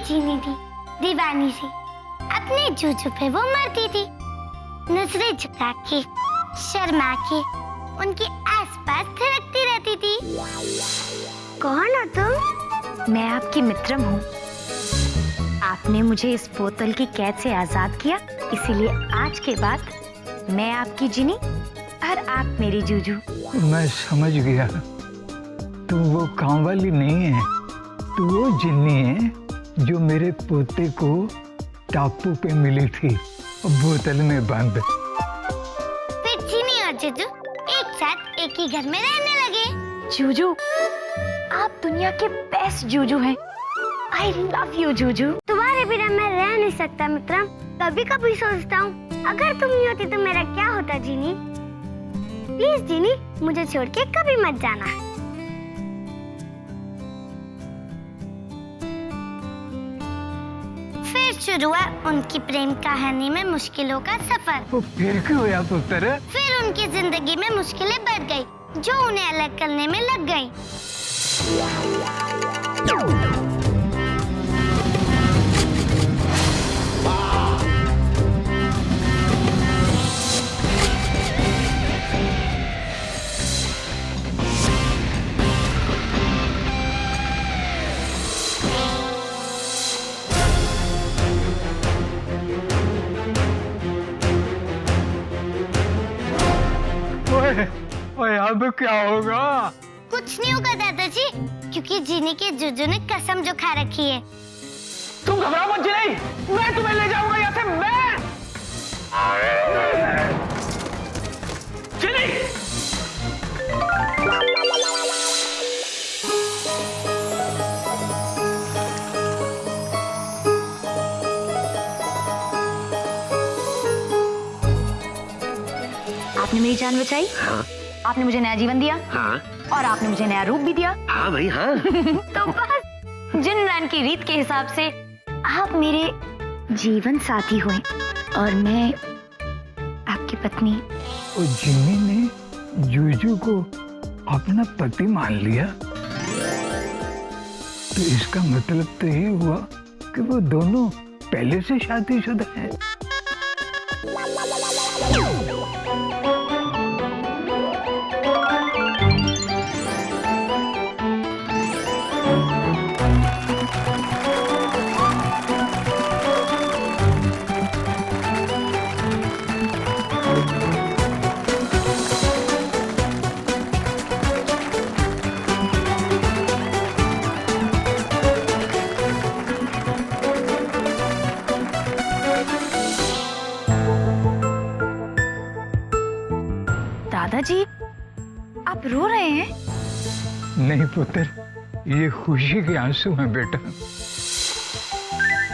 एक जीनी थी, दीवानी सी। अपने जूजू पे वो मरती थी, नजरें झुका के, शर्मा के, उनके आसपास थिरकती रहती थी। कौन हो तुम? मैं आपकी मित्रम हूँ। आपने मुझे इस बोतल की कैद से आजाद किया, इसीलिए आज के बाद मैं आपकी जिनी और आप मेरी जूजू। मैं समझ गया, तू वो काम वाली नहीं है, तू वो जिन्नी है जो मेरे पोते को टापू पे मिली थी, बोतल में बंद। फिर जिनी और जूजू एक साथ एक ही घर में रहने लगे। जूजू, आप दुनिया के बेस्ट जूजू हैं। I love you, Juju. तुम्हारे बिना मैं रह नहीं सकता मित्रम। कभी कभी सोचता हूँ अगर तुम नहीं होती तो मेरा क्या होता। जिनी, प्लीज जिनी, मुझे छोड़ के कभी मत जाना। फिर शुरू हुआ उनकी प्रेम कहानी में मुश्किलों का सफर। वो फिर क्यों हुआ पुत्र? फिर उनकी जिंदगी में मुश्किलें बढ़ गई, जो उन्हें अलग करने में लग गई। ओए अब क्या होगा? कुछ नहीं होगा दादाजी, क्योंकि जीनी के जूजू ने कसम जो खा रखी है। तुम घबराओ मत जिनी, मैं तुम्हें ले जाऊंगा यहाँ से। मैं जिनी! आपने मेरी जान बचाई। हाँ। आपने मुझे नया जीवन दिया। हाँ। और आपने मुझे नया रूप भी दिया। हाँ भाई हाँ। तो बस जिनरान की रीत के हिसाब से आप मेरे जीवन साथी हुए और मैं आपकी पत्नी। और जिन्नी ने जूजू को अपना पति मान लिया, तो इसका मतलब तो ये हुआ कि वो दोनों पहले से शादीशुदा हैं। दादाजी, आप रो रहे हैं? नहीं पुत्र, ये खुशी के आंसू हैं बेटा।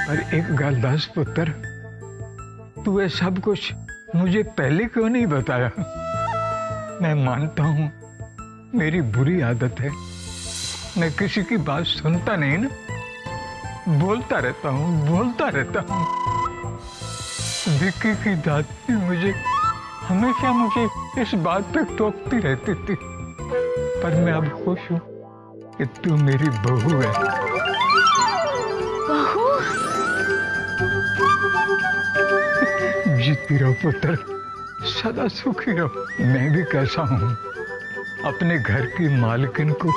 पर एक गल दस पुत्र, तू ये सब कुछ मुझे पहले क्यों नहीं बताया? मैं मानता हूँ मेरी बुरी आदत है, मैं किसी की बात सुनता नहीं ना, बोलता रहता हूँ। विक्की की दादी हमेशा मुझे इस बात पे टोकती रहती थी, पर मैं अब खुश हूँ कि तू मेरी बहू है। बहू? जीती रहो पुत्र, सदा सुखी रहो। मैं भी कैसा हूँ, अपने घर की मालकिन को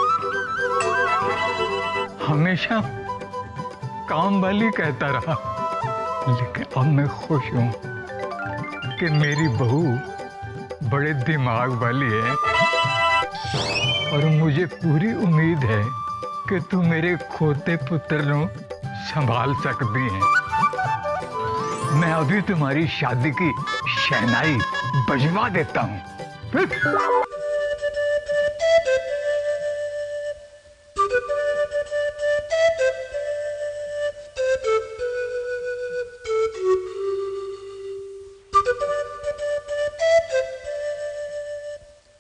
हमेशा काम वाली कहता रहा, लेकिन अब मैं खुश हूँ कि मेरी बहू बड़े दिमाग वाली है और मुझे पूरी उम्मीद है कि तू मेरे खोते पुत्र को संभाल सकती है। मैं अभी तुम्हारी शादी की शहनाई बजवा देता हूँ।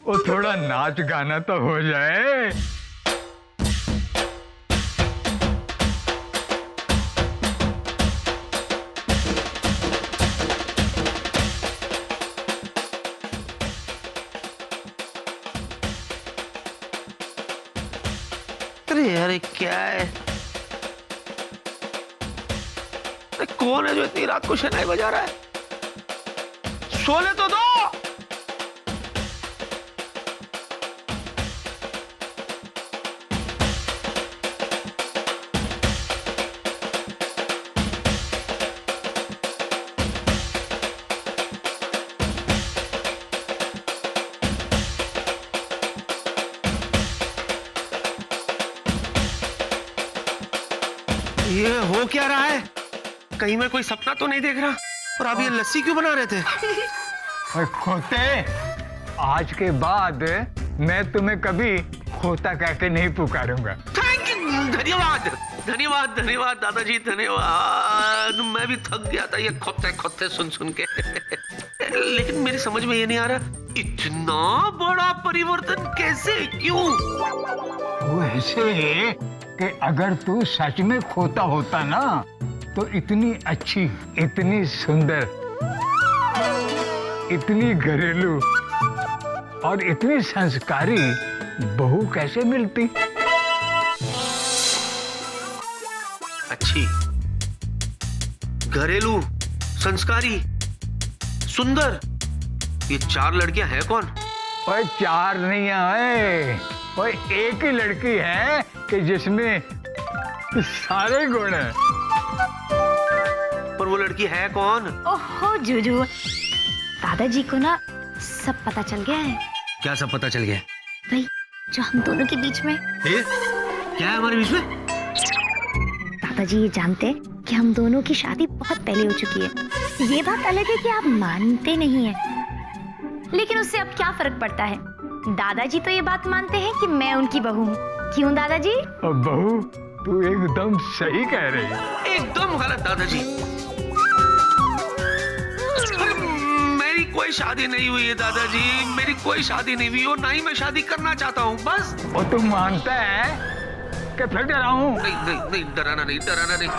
वो थोड़ा नाच गाना तो हो जाए। अरे यार क्या है? कौन है जो इतनी रात को शहनाई बजा रहा है? सोने तो दो। ये हो क्या रहा है? कहीं मैं कोई सपना तो नहीं देख रहा? और आप ये लस्सी क्यों बना रहे थे? ओए खोते, आज के बाद मैं तुम्हें कभी खोता कह के नहीं पुकारूंगा। थैंक यू, धन्यवाद धन्यवाद धन्यवाद दादाजी, धन्यवाद। मैं भी थक गया था ये खोते खोते सुन सुन के। लेकिन मेरी समझ में ये नहीं आ रहा, इतना बड़ा परिवर्तन कैसे, क्यों? वो ऐसे है कि अगर तू सच में खोता होता ना तो इतनी अच्छी, इतनी सुंदर, इतनी घरेलू और इतनी संस्कारी बहू कैसे मिलती? अच्छी, घरेलू, संस्कारी, सुंदर, ये 4 लड़कियां हैं कौन? ओए 4 नहीं है, ओए एक ही लड़की है कि जिसमें सारे गुण हैं। पर वो लड़की है कौन? ओहो जूजू, दादाजी को ना सब पता चल गया है। क्या सब पता चल गया? भाई जो हम दोनों के बीच में। क्या है हमारे बीच में? दादाजी ये जानते हैं कि हम दोनों की शादी बहुत पहले हो चुकी है। ये बात अलग है कि आप मानते नहीं हैं, लेकिन उससे अब क्या फर्क पड़ता है? दादाजी तो ये बात मानते हैं कि मैं उनकी बहू हूँ। क्यों दादाजी? अब बहू तू एकदम सही कह रही है। एकदम गलत दादाजी। अरे मेरी कोई शादी नहीं हुई है दादाजी, मेरी कोई शादी नहीं हुई और ना ही मैं शादी करना चाहता हूँ, बस। और तू मानता है कि फिर डराऊं? नहीं नहीं नहीं, डराना नहीं, डराना नहीं।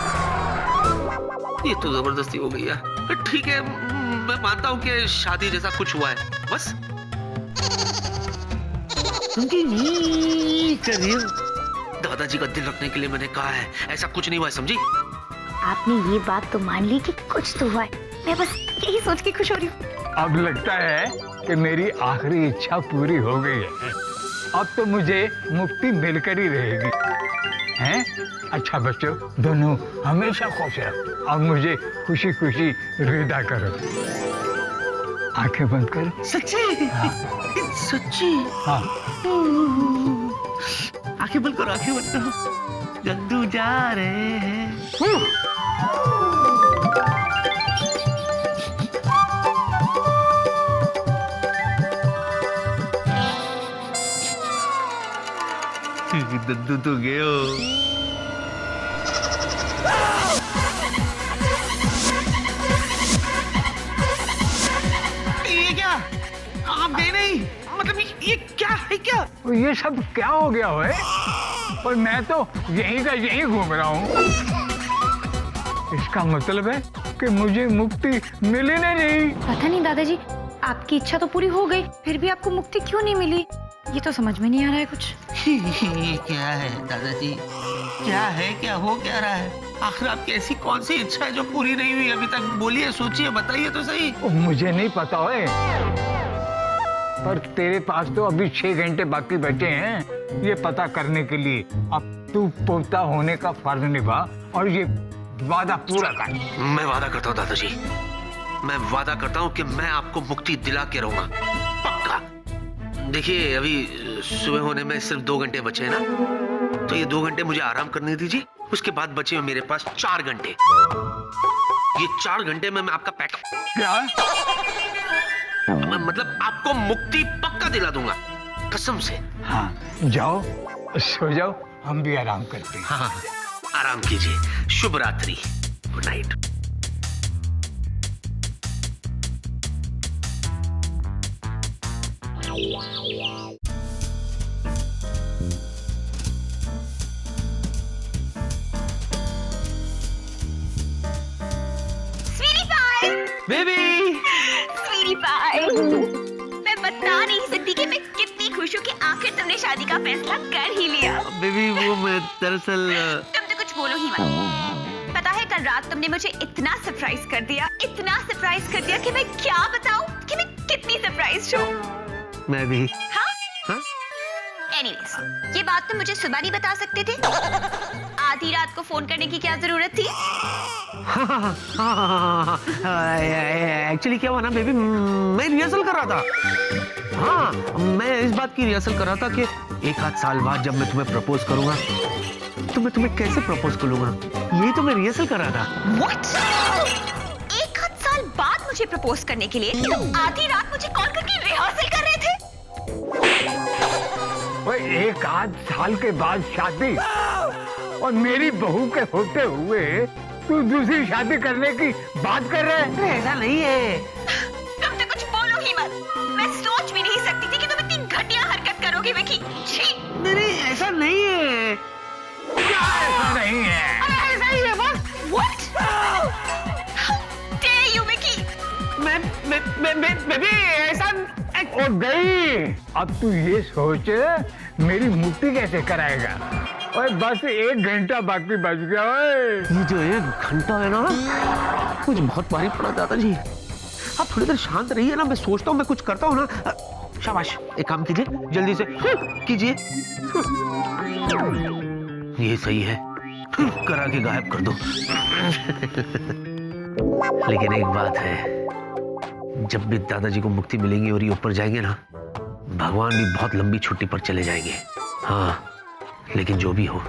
ये तो जबरदस्ती हो गई है। ठीक है, मैं मानता हूँ कि शादी जैसा कुछ हुआ है, बस। दादाजी का दिल रखने के लिए मैंने कहा है, ऐसा कुछ नहीं हुआ है, समझी? आपने ये बात तो मान ली कि कुछ तो हुआ है। मैं बस यही सोच के खुश हो रही हूँ। अब लगता है कि मेरी आखिरी इच्छा पूरी हो गई है। अब तो मुझे मुक्ति मिलकर ही रहेगी, हैं? अच्छा बच्चों, दोनों हमेशा खुश रहो और मुझे खुशी खुशी विदा करो। आंखें बंद करो। सच्ची? हाँ। सच्ची? हाँ। आंखें बंद करो, आंखें बंद करो। गद्दू जा रहे हैं। दद्दू तो गयो। ये क्या? आप गए नहीं? मतलब ये क्या है क्या? ये सब क्या हो गया है? और मैं तो यहीं का यहीं घूम रहा हूँ। इसका मतलब है कि मुझे मुक्ति मिली नहीं। पता नहीं दादाजी, आपकी इच्छा तो पूरी हो गई, फिर भी आपको मुक्ति क्यों नहीं मिली? ये तो समझ में नहीं आ रहा है कुछ। ये क्या है दादाजी? क्या है, क्या हो क्या रहा है? आखिर आपकी ऐसी कौन सी इच्छा है जो पूरी नहीं हुई अभी तक? बोलिए, सोचिए, बताइए तो सही। मुझे नहीं पता है, पर तेरे पास तो अभी 6 घंटे बाकी बचे हैं ये पता करने के लिए। अब तू पोता होने का फर्ज निभा और ये वादा पूरा कर। मैं वादा करता हूँ दादाजी, मैं वादा करता हूँ कि मैं आपको मुक्ति दिला के रहूंगा, पक्का। देखिए, अभी सुबह होने में सिर्फ 2 घंटे बचे हैं ना, तो ये 2 घंटे मुझे आराम करने दीजिए। उसके बाद बचे हैं मेरे पास 4 घंटे। ये 4 घंटे में मैं आपका पैकअप, क्या? मतलब आपको मुक्ति पक्का दिला दूंगा, कसम से। हाँ, जाओ, सो जाओ, हम भी आराम करते हैं। हाँ, आराम कीजिए। शुभ रात्रि, गुड नाइट। बेबी, स्वीटी पाई, मैं बता नहीं सकती कि मैं कितनी खुश हूँ कि आखिर तुमने शादी का फैसला कर ही लिया। बेबी वो मैं दरअसल तुम तो कुछ बोलो ही मत। पता है कल कल रात तुमने मुझे इतना सरप्राइज कर दिया कि मैं क्या बताऊं कि मैं कितनी सरप्राइज हूँ। मैं भी। हाँ? हाँ? एनीवेज, ये बात तुम मुझे सुबह नहीं बता सकते थे? आधी रात को फोन करने की क्या जरूरत थी? एक्चुअली क्या हुआ ना बेबी, मैं रिहर्सल कर रहा था। हाँ, मैं इस बात की रिहर्सल कर रहा था कि एक आध साल बाद जब मैं तुम्हें प्रपोज करूंगा तो मैं तुम्हें कैसे प्रपोज करूंगा, यही तो मैं रिहर्सल कर रहा था। What? एक आध साल बाद मुझे प्रपोज करने के लिए तुम आधी रात मुझे कॉल करके रिहर्सल कर रहे थे? एक आध साल के बाद शादी, और मेरी बहू के होते हुए तू दूसरी शादी करने की बात कर रहे हैं? ऐसा नहीं है। तुम तो कुछ बोलो ही मत। मैं सोच भी नहीं सकती थी कि तुम इतनी घटिया हरकत करोगे विकी। छी! नहीं, ऐसा नहीं है। क्या ऐसा नहीं है? ऐसा ही है बस। What? How dare you, Vicky? मैं भी ऐसा। और गई। अब तू ये सोच मेरी मुक्ति कैसे कराएगा? और बस 1 घंटा बाकी बच गया। ये जो 1 घंटा है ना, कुछ बहुत भारी पड़ा दादाजी। आप थोड़ी देर शांत रहिए ना, मैं सोचता हूँ, मैं कुछ करता हूँ ना। शाबाश, एक काम कीजिए, जल्दी से कीजिए। ये सही है, करा के गायब कर दो। लेकिन एक बात है, जब भी दादाजी को मुक्ति मिलेगी और ये ऊपर जाएंगे ना, भगवान भी बहुत लंबी छुट्टी पर चले जाएंगे। हाँ, लेकिन जो भी हो,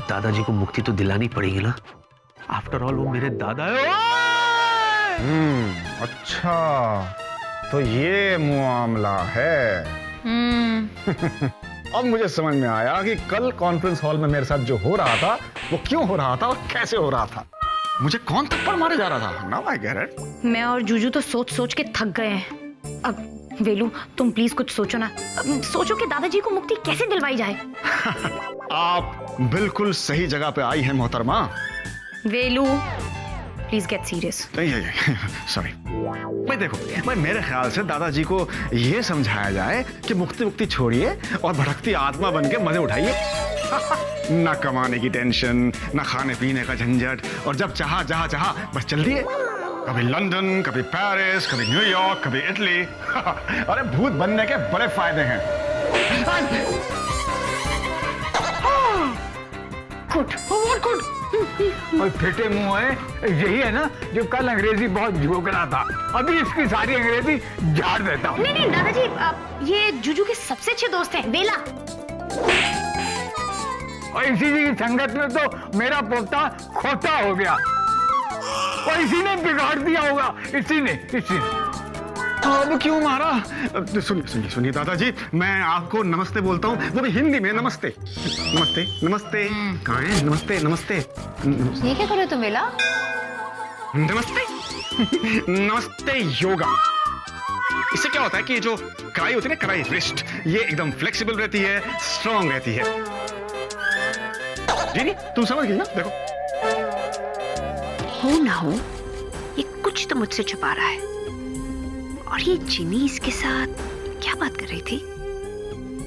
दादाजी को मुक्ति तो दिलानी पड़ेगी ना। आफ्टर ऑल वो मेरे दादा है। अच्छा, तो ये मामला है। अब मुझे समझ में आया कि कल कॉन्फ्रेंस हॉल में मेरे साथ जो हो रहा था वो क्यों हो रहा था और कैसे हो रहा था। मुझे कौन थप्पड़ मारे जा रहा था। Now I get it. मैं और जूजू तो सोच सोच के थक गए हैं। अब वेलू, तुम प्लीज कुछ सोचो ना। सोचो कि दादाजी को मुक्ति कैसे दिलवाई जाए। आप बिल्कुल सही जगह पे आई हैं मोहतरमा। वेलू, प्लीज गेट सीरियस। नहीं, सॉरी। भाई देखो, भाई मेरे ख्याल से दादाजी को ये समझाया जाए कि मुक्ति छोड़िए और भटकती आत्मा बन के मजे उठाइए। ना कमाने की टेंशन, ना खाने पीने का झंझट, और जब चाहा जहां चाहा बस चल दिए। कभी लंदन, कभी पेरिस, कभी न्यूयॉर्क, कभी इटली। अरे भूत बनने के बड़े फायदे हैं। और फिटे मुंह है, यही है ना जो कल अंग्रेजी बहुत झोंक रहा था। अभी इसकी सारी अंग्रेजी झाड़ देता हूँ। नहीं दादाजी, ये जूजू के सबसे अच्छे दोस्त हैं, वेला। और इसी की संगत में तो मेरा पोता खोता हो गया, और इसी ने बिगाड़ दिया होगा। इसी ने। अब क्यों मारा? सुनिए दादाजी, मैं आपको नमस्ते बोलता हूँ, वो भी हिंदी में। नमस्ते नमस्ते नमस्ते। कहाँ है? नमस्ते नमस्ते। ये क्या कर रहे हो तुम वेला? नमस्ते नमस्ते योगा। इससे क्या होता है कि जो कलाई होती है ना, कलाई रिस्ट, ये एकदम फ्लेक्सिबल रहती है, स्ट्रांग रहती है। जी नहीं, तुम समझ गई ना? देखो, हो ना हो, ये कुछ तो मुझसे छुपा रहा है। और ये जिनी इसके साथ क्या बात कर रही थी?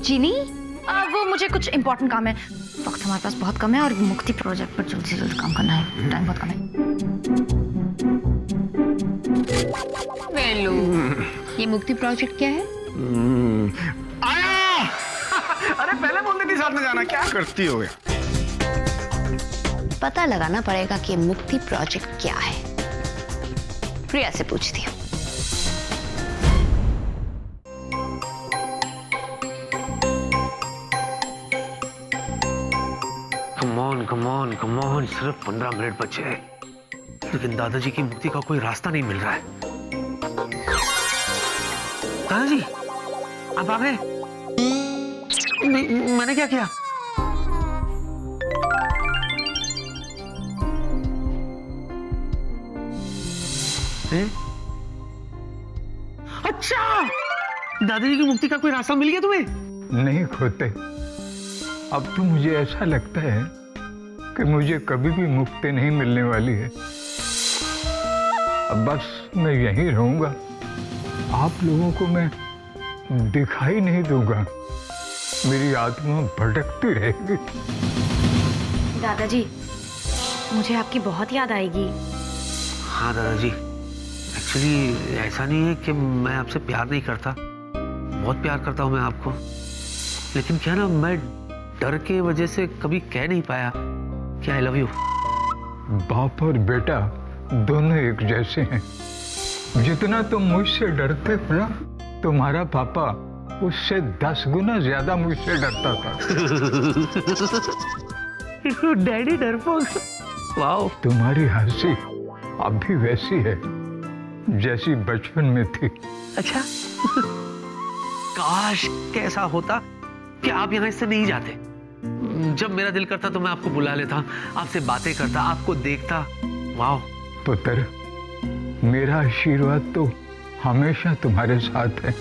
जिनी? वो मुझे कुछ इंपॉर्टेंट काम है, वक्त हमारे पास बहुत कम है, और मुक्ति प्रोजेक्ट पर जल्दी से जल्दी काम करना है, टाइम बहुत कम है। वेलू, ये मुक्ति प्रोजेक्ट क्या है? आया। अरे पहले बोलती थी साथ में जाना, क्या करती हो? पता लगाना पड़ेगा कि मुक्ति प्रोजेक्ट क्या है। प्रिया से पूछती हूँ। कम ऑन, सिर्फ 15 मिनट बचे हैं, लेकिन दादाजी की मुक्ति का कोई रास्ता नहीं मिल रहा है। दादाजी, आप आ गए? मैंने क्या किया? अच्छा, दादाजी की मुक्ति का कोई रास्ता मिल गया तुम्हें? नहीं खोते, अब तो मुझे ऐसा लगता है कि मुझे कभी भी मुक्ति नहीं मिलने वाली है। अब बस मैं यहीं रहूंगा, आप लोगों को मैं दिखाई नहीं दूंगा, मेरी आत्मा भटकती रहेगी। दादाजी, मुझे आपकी बहुत याद आएगी। हाँ दादाजी, एक्चुअली ऐसा नहीं है कि मैं आपसे प्यार नहीं करता, बहुत प्यार करता हूँ मैं आपको, लेकिन क्या ना, मैं डर के वजह से कभी कह नहीं पाया कि आई लव यू। बाप और बेटा दोनों एक जैसे हैं। जितना तुम मुझसे डरते हो ना, तुम्हारा पापा उससे 10 गुना ज्यादा मुझसे डरता था। डैडी डरपोक। वाओ। तुम्हारी हंसी अब भी वैसी है जैसी बचपन में थी। अच्छा। काश कैसा होता कि आप यहाँ से नहीं जाते। जब मेरा दिल करता तो मैं आपको बुला लेता, आपसे बातें करता, आपको देखता। वाह पुत्र, मेरा आशीर्वाद तो हमेशा तुम्हारे साथ है।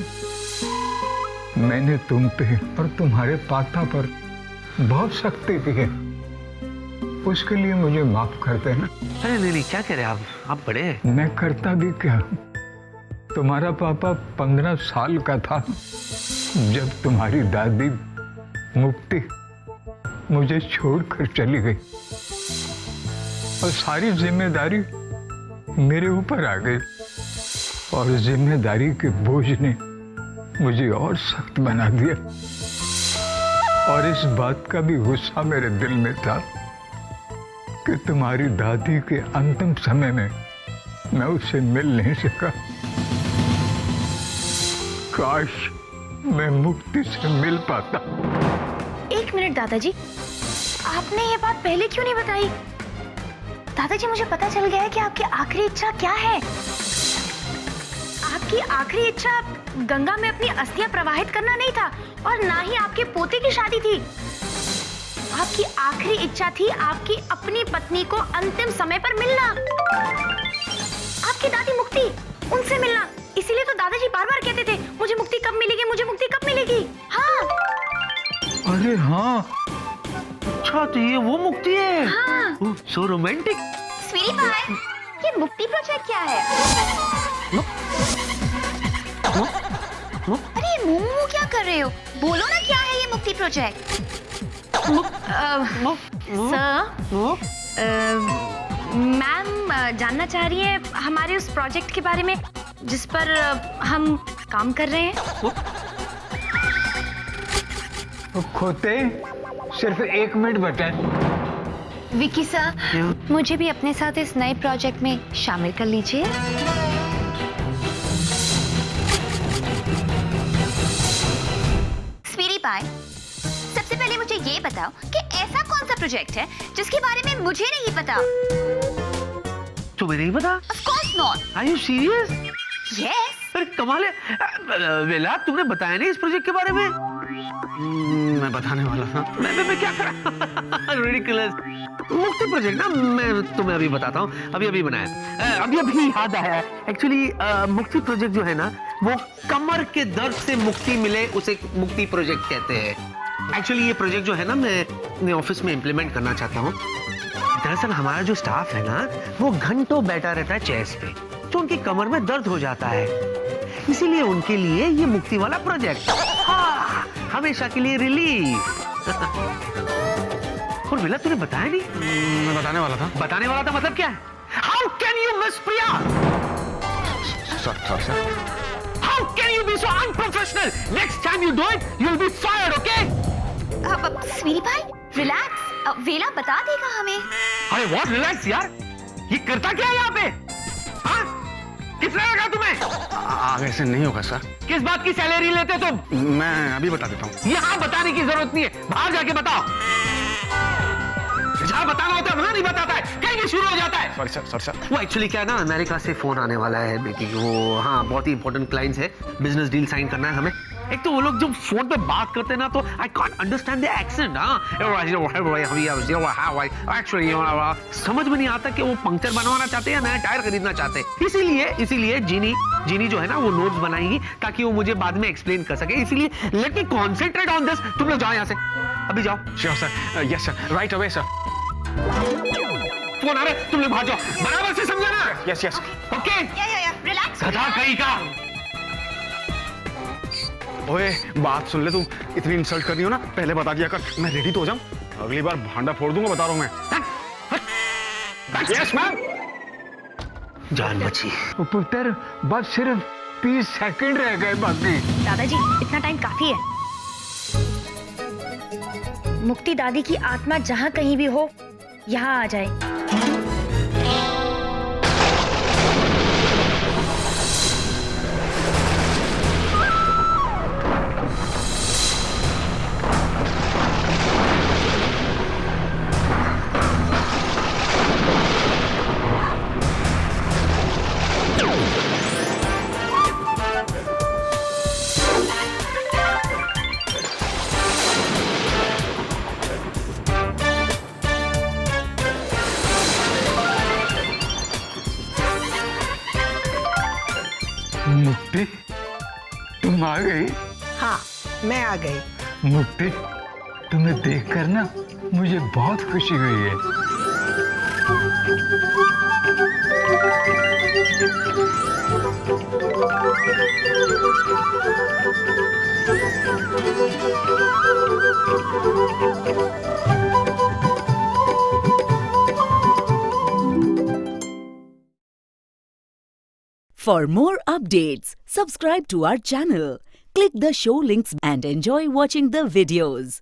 मैंने तुम पे और तुम्हारे पापा पर बहुत सख्ती की है, उसके लिए मुझे माफ कर देना। अरे नहीं, क्या कह रहे हैं आप बड़े हैं। मैं करता भी क्या, तुम्हारा पापा 15 साल का था जब तुम्हारी दादी मुक्ति मुझे छोड़कर चली गई और सारी जिम्मेदारी मेरे ऊपर आ गई, और जिम्मेदारी के बोझ ने मुझे और सख्त बना दिया। और इस बात का भी गुस्सा मेरे दिल में था कि तुम्हारी दादी के अंतिम समय में मैं उससे मिल नहीं सका। काश मैं मुक्ति से मिल पाता। 1 मिनट दादाजी, आपने ये बात पहले क्यों नहीं बताई? दादाजी, मुझे पता चल गया है कि आपकी आखिरी इच्छा क्या है। आपकी आखिरी इच्छा गंगा में अपनी अस्थियां प्रवाहित करना नहीं था, और ना ही आपके पोते की शादी थी। आपकी आखिरी इच्छा थी आपकी अपनी पत्नी को अंतिम समय पर मिलना, आपकी दादी मुक्ति, उनसे मिलना। इसीलिए तो दादाजी बार बार कहते थे, मुझे मुक्ति कब मिलेगी, मुझे मुक्ति कब मिलेगी। हाँ। अरे हाँ, अच्छा तो ये वो मुक्ति है। हाँ। So romantic. स्वीटी पाई, ये मुक्ति प्रोजेक्ट क्या है? अरे मुम्मू क्या कर रहे हो? बोलो ना क्या है ये मुक्ति प्रोजेक्ट? मैम जानना चाह रही है हमारे उस प्रोजेक्ट के बारे में जिस पर हम काम कर रहे हैं। तो खोते सिर्फ 1 मिनट बचा। विकी सर, मुझे भी अपने साथ इस नए प्रोजेक्ट में शामिल कर लीजिए। स्वीटी पाई, सबसे पहले मुझे ये बताओ कि ऐसा कौन सा प्रोजेक्ट है जिसके बारे में मुझे नहीं पता? तुम्हें नहीं पता? Of course not. Are you serious? Yes. अरे कमाल है। वेला, तुमने बताया नहीं इस प्रोजेक्ट के बारे में? मैं बताने वाला था। मैं क्या करा? Ridiculous. मुक्ति प्रोजेक्ट ना, मैं तुम्हें अभी बताता हूँ। अभी बनाया, अभी याद आया। एक्चुअली मुक्ति प्रोजेक्ट जो है ना, वो कमर के दर्द से मुक्ति मिले उसे मुक्ति प्रोजेक्ट कहते हैं। एक्चुअली ये प्रोजेक्ट जो है ना, मैं अपने ऑफिस में इम्प्लीमेंट करना चाहता हूँ। दरअसल हमारा जो स्टाफ है ना, वो घंटों बैठा रहता है चेयर्स पे, तो उनकी कमर में दर्द हो जाता है। इसीलिए उनके लिए ये मुक्ति वाला प्रोजेक्ट, हाँ, हमेशा के लिए रिलीफ। और विला, तूने बताया नहीं? मैं बताने वाला था। बताने वाला था मतलब क्या है? How can you miss Priya? Sir. How can you be so unprofessional? Next time you do it, you'll be fired, okay? Sweetie pie, relax. वेला बता देगा हमें। अरे what relax यार? ये करता क्या है यहाँ पे? हाँ? किसने लगा तुम्हें? आगे से नहीं होगा सर। किस बात की सैलरी लेते तुम? मैं अभी बता देता हूँ। यहाँ बताने की जरूरत नहीं है, बाहर जाके बताओ। जहाँ बताना होता है वहाँ नहीं बताता है, कहीं भी शुरू हो जाता है। सर। वो एक्चुअली क्या है ना, अमेरिका से फोन आने वाला है बेटी, वो हाँ बहुत ही इंपॉर्टेंट क्लाइंट्स है, बिजनेस डील साइन करना है हमें। एक तो वो लोग जब फोन पे बात करते हैं ना, तो I can't understand the accent. Actually समझ में नहीं आता कि वो पंक्चर बनवाना चाहते हैं या नया टायर खरीदना चाहते हैं। इसीलिए जीनी जो है ना, वो नोट्स बनाएगी ताकि वो मुझे बाद में एक्सप्लेन कर सके। इसीलिए let me concentrate on this. तुम लोग जाओ यहाँ से, अभी जाओ। Sure sir. Yes sir, right away sir. Phone आ रहा है, तुम लोग भाग जाओ, बराबर से समझा ना? Yes okay. रिलैक्स। गधा कहीं का। ओए, बात सुन ले, तू इतनी इंसल्ट कर रही हो ना, पहले बता दिया कर, मैं रेडी तो हो जाऊं। अगली बार भांडा फोड़ दूंगा, बता रहा हूं मैं। Yes ma'am. जान बची। पुत्र बस सिर्फ 30 सेकंड रह गए बाकी। दादाजी इतना टाइम काफी है। मुक्ति दादी की आत्मा जहाँ कहीं भी हो यहाँ आ जाए। मुक्ति तुम आ गई। हाँ, मैं आ गई। मुक्ति तुम्हें देखकर ना मुझे बहुत खुशी हुई है। For more updates, subscribe to our channel, click the show links and enjoy watching the videos.